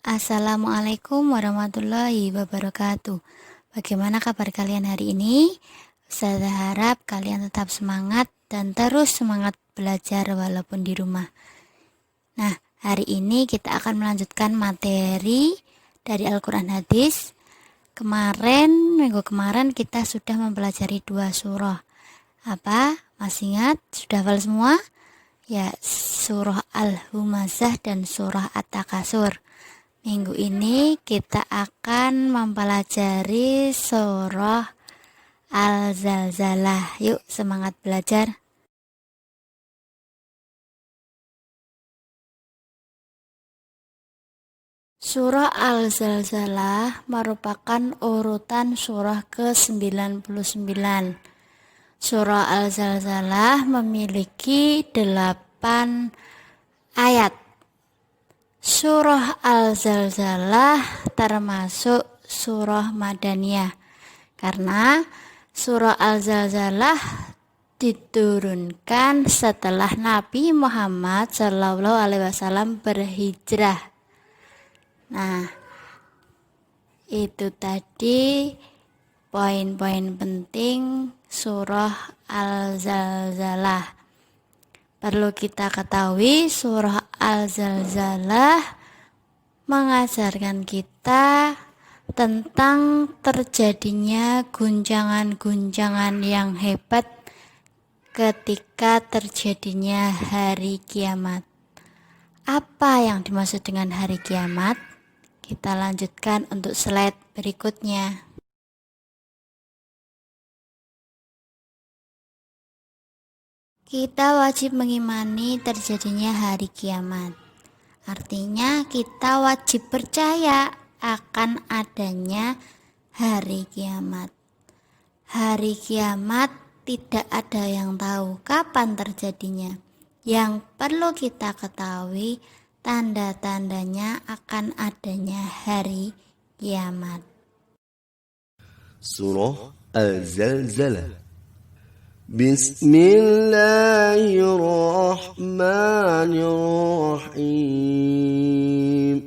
Assalamualaikum warahmatullahi wabarakatuh. Bagaimana kabar kalian hari ini? Saya harap kalian tetap semangat dan terus semangat belajar walaupun di rumah. Nah, hari ini kita akan melanjutkan materi dari Al-Quran Hadis. Minggu kemarin kita sudah mempelajari 2 surah. Apa? Masih ingat? Sudah hafal semua? Ya, surah Al-Humazah dan surah At-Takasur. Minggu ini kita akan mempelajari surah Al-Zalzalah. Yuk semangat belajar. Surah Al-Zalzalah merupakan urutan surah ke-99. Surah Al-Zalzalah memiliki 8 ayat. Surah Al-Zalzalah termasuk surah Madaniyah karena surah Al-Zalzalah diturunkan setelah Nabi Muhammad SAW berhijrah. Nah, itu tadi poin-poin penting surah Al-Zalzalah. Perlu kita ketahui surah Al-Zalzalah mengajarkan kita tentang terjadinya guncangan-guncangan yang hebat ketika terjadinya hari kiamat. Apa yang dimaksud dengan hari kiamat? Kita lanjutkan untuk slide berikutnya. Kita wajib mengimani terjadinya hari kiamat. Artinya kita wajib percaya akan adanya hari kiamat. Hari kiamat tidak ada yang tahu kapan terjadinya. Yang perlu kita ketahui tanda-tandanya akan adanya hari kiamat. Surah Al-Zalzalah. Bismillahirrahmanirrahim.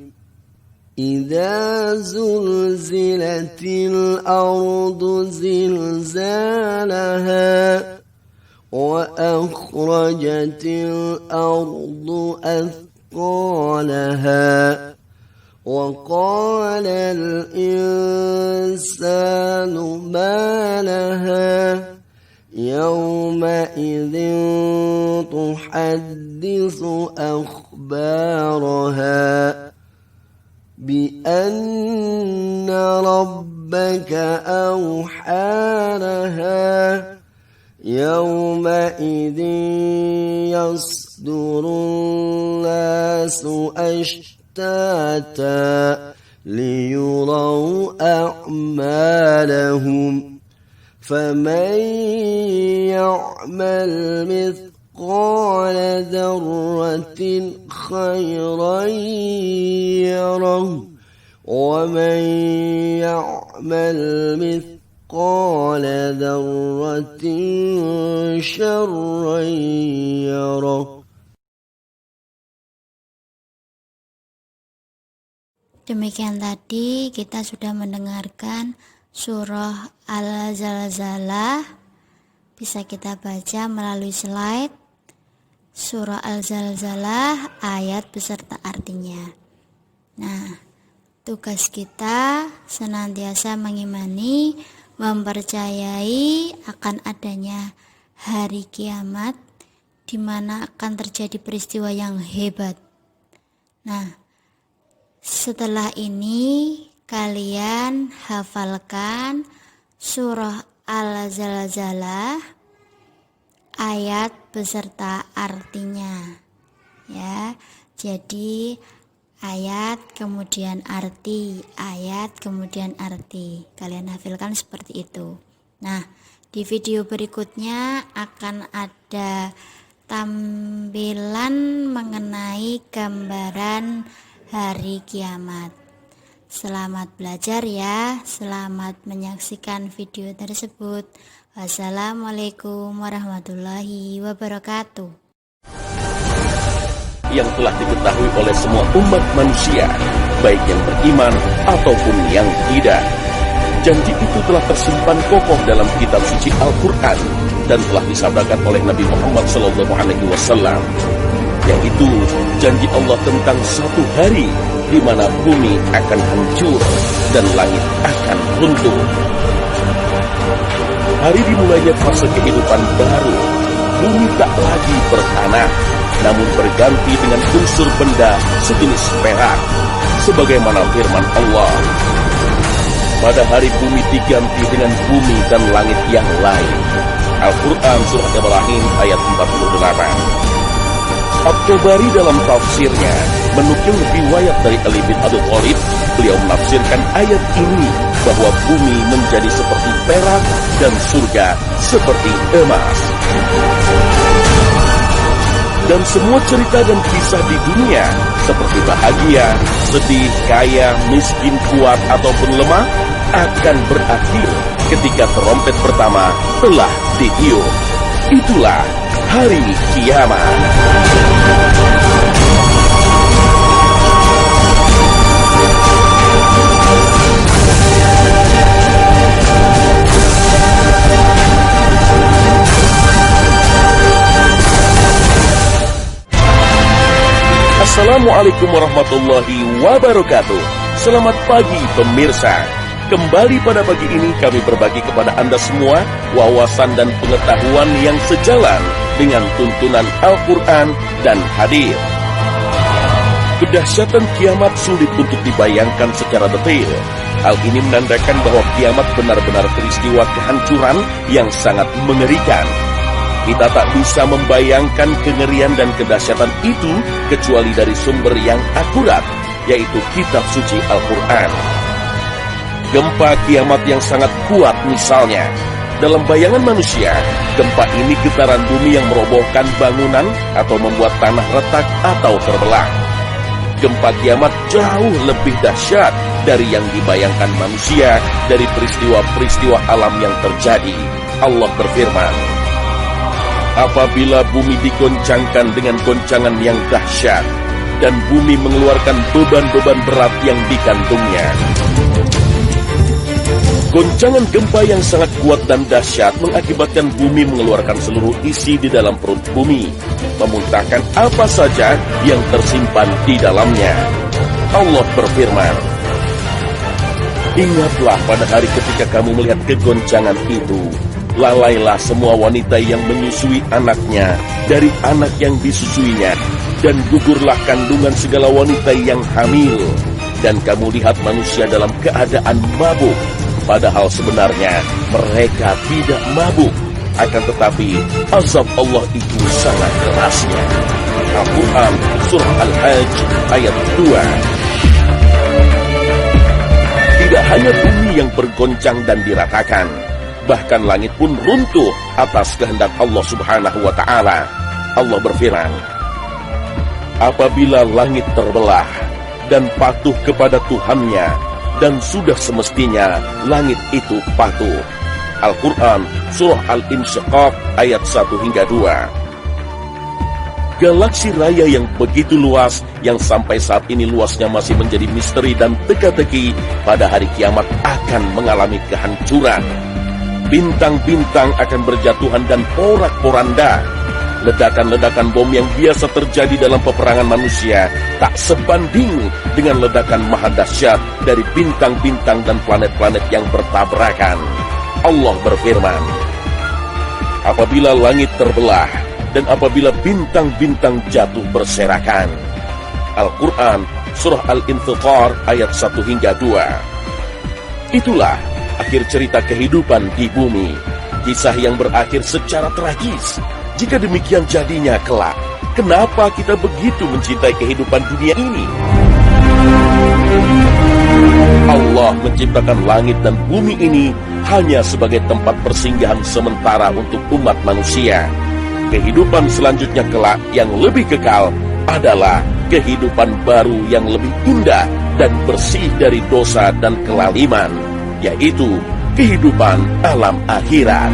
Idza zulzilatil ardu zilzalaha wa akhrajatil ardu athqalaha وقال الإنسان ما لها يومئذ تحدث أخبارها بأن ربك أوحى لها يومئذ يصدر الناس أشتاتا ليروا أعمالهم فمن يعمل مثقال ذرة خيرا يره ومن يعمل مثقال ذرة شرا يره. Demikian tadi kita sudah mendengarkan surah Al-Zalzalah. Bisa kita baca melalui slide. Surah Al-Zalzalah ayat beserta artinya. Nah, tugas kita senantiasa mengimani, mempercayai akan adanya hari kiamat di mana akan terjadi peristiwa yang hebat. Nah, setelah ini kalian hafalkan surah Al-Zalzalah ayat beserta artinya. Ya, jadi ayat kemudian arti, ayat kemudian arti. Kalian hafalkan seperti itu. Nah, di video berikutnya akan ada tampilan mengenai gambaran hari kiamat. Selamat belajar ya, selamat menyaksikan video tersebut. Wassalamualaikum warahmatullahi wabarakatuh. yang telah diketahui oleh semua umat manusia, baik yang beriman ataupun yang tidak. Janji itu telah tersimpan kokoh dalam kitab suci Al-Quran dan telah disabdakan oleh Nabi Muhammad SAW, yaitu janji Allah tentang satu hari di mana bumi akan hancur dan langit akan runtuh. Hari dimulainya fase kehidupan baru. Bumi tak lagi bertanah, namun berganti dengan unsur benda sejenis perak, sebagaimana firman Allah. Pada hari bumi diganti dengan bumi dan langit yang lain. Al-Quran Surah Ibrahim ayat 48. At-Tabari dalam tafsirnya menukil riwayat dari Ali bin Abi Thalib. Beliau menafsirkan ayat ini bahwa bumi menjadi seperti perak dan surga seperti emas. Dan semua cerita dan kisah di dunia, seperti bahagia, sedih, kaya, miskin, kuat, ataupun lemah, akan berakhir ketika trompet pertama telah ditiup. Itulah hari kiamat. Assalamualaikum warahmatullahi wabarakatuh. Selamat pagi pemirsa. Kembali pada pagi ini kami berbagi kepada Anda semua wawasan dan pengetahuan yang sejalan dengan tuntunan Al-Quran dan hadis. Kedahsyatan kiamat sulit untuk dibayangkan secara detail. Hal ini menandakan bahwa kiamat benar-benar peristiwa kehancuran yang sangat mengerikan. Kita tak bisa membayangkan kengerian dan kedahsyatan itu kecuali dari sumber yang akurat, yaitu kitab suci Al-Quran. Gempa kiamat yang sangat kuat misalnya. Dalam bayangan manusia, gempa ini getaran bumi yang merobohkan bangunan atau membuat tanah retak atau terbelah. Gempa kiamat jauh lebih dahsyat dari yang dibayangkan manusia dari peristiwa-peristiwa alam yang terjadi. Allah berfirman, apabila bumi digoncangkan dengan goncangan yang dahsyat dan bumi mengeluarkan beban-beban berat yang dikantungnya. Goncangan gempa yang sangat kuat dan dahsyat mengakibatkan bumi mengeluarkan seluruh isi di dalam perut bumi, memuntahkan apa saja yang tersimpan di dalamnya. Allah berfirman, ingatlah pada hari ketika kamu melihat kegoncangan itu. Lalailah semua wanita yang menyusui anaknya dari anak yang disusuinya, dan gugurlah kandungan segala wanita yang hamil. Dan kamu lihat manusia dalam keadaan mabuk, padahal sebenarnya mereka tidak mabuk. Akan tetapi azab Allah itu sangat kerasnya. Al-Quran Surah Al-Hajj ayat 2. Tidak hanya bumi yang bergoncang dan diratakan, bahkan langit pun runtuh atas kehendak Allah Subhanahu wa Ta'ala. Allah berfirman, apabila langit terbelah dan patuh kepada Tuhannya, dan sudah semestinya langit itu patuh. Al-Quran Surah Al-Insyiqaq ayat 1 hingga 2. Galaksi raya yang begitu luas, yang sampai saat ini luasnya masih menjadi misteri dan teka-teki, pada hari kiamat akan mengalami kehancuran. Bintang-bintang akan berjatuhan dan porak-poranda. Ledakan-ledakan bom yang biasa terjadi dalam peperangan manusia tak sebanding dengan ledakan maha dahsyat dari bintang-bintang dan planet-planet yang bertabrakan. Allah berfirman, apabila langit terbelah dan apabila bintang-bintang jatuh berserakan. Al-Quran Surah Al-Infitar ayat 1 hingga 2. Itulah akhir cerita kehidupan di bumi, kisah yang berakhir secara tragis. Jika demikian jadinya kelak, kenapa kita begitu mencintai kehidupan dunia ini? Allah menciptakan langit dan bumi ini hanya sebagai tempat persinggahan sementara untuk umat manusia. Kehidupan selanjutnya kelak yang lebih kekal adalah kehidupan baru yang lebih indah dan bersih dari dosa dan kelaliman, yaitu kehidupan alam akhirat.